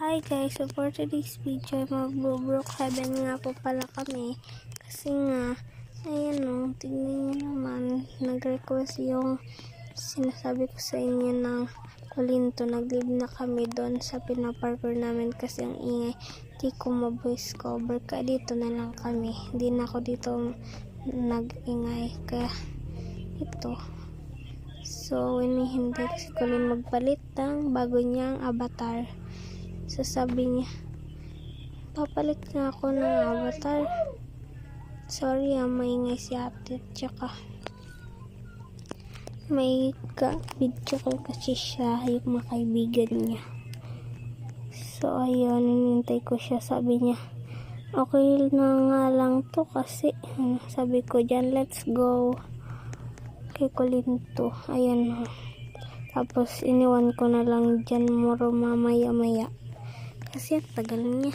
Hi guys, so for today's video, mag-broke heaven nga po pala kami. Kasi nga, ayan o, tingnan nyo naman, nag-request yung sinasabi ko sa inyo ng Colinto. Nag-live na kami doon sa pinaparkour namin kasi ang ingay. Di ko ma-voice cover, kaya dito na lang kami. Hindi na ako dito nag-ingay, kaya ito. So, hinihintay si Colin magpalit ng bago niyang avatar. So sabi niya, papalit nga ako ng avatar. Sorry maingay si ate. Tsaka may video call kasi siya, yung mga kaibigan niya. So ayun, hinintay ko siya. Sabi niya, okay na nga lang to kasi. Sabi ko dyan, let's go kay Colinto. Ayan. Tapos iniwan ko na lang dyan muro mamaya-maya. Kasi tagal niya.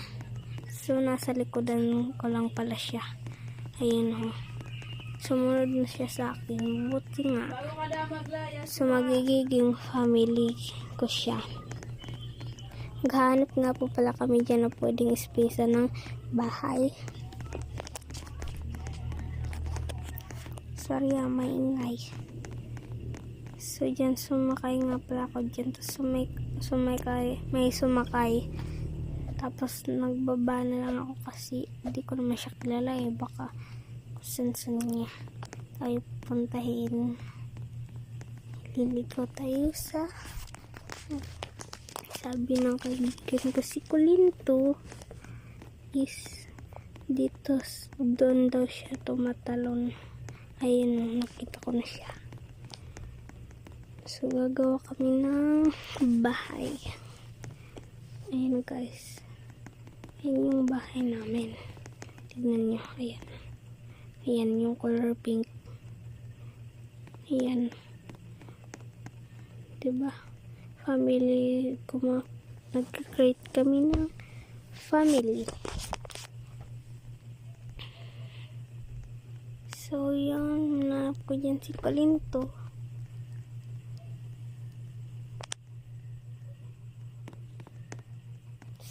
So, nasa likodan ko lang pala siya. Ayan ho. Sumunod na siya sa akin. Buti nga. So, magiging family ko siya. Maghahanap nga po pala kami dyan na pwedeng space ng bahay. Sorry maingay. So, dyan sumakay nga pala ako dyan. Tapos, may sumakay. Tapos nagbaba na lang ako kasi hindi ko naman siya kilala baka kung niya tayo puntahin. Liligaw tayo sa sabi ng kaibigan ko si Colinto is dito, doon daw siya tumatalon. Ayun, nakita ko na siya. So gagawa kami ng bahay. Ayun guys. Ayan yung bahay namin. Tignan nyo. Ayan. Ayan yung color pink. Ayan. Diba? Family. Nag-create kami ng family. So, yun. Nanap ko dyan si Colinto.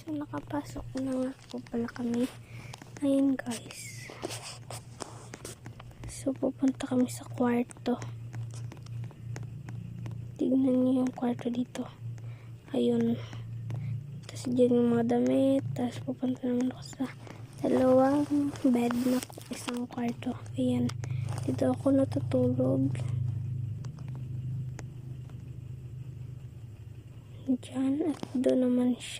So, nakapasok na nga po pala kami. Ayun guys. So, pupunta kami sa kwarto. Tignan niyo yung kwarto dito. Ayun. Tapos dyan yung mga damit. Tapos pupunta naman ako sa dalawang bed na isang kwarto. Ayan. Dito ako natutulog. Dyan. At doon naman siya.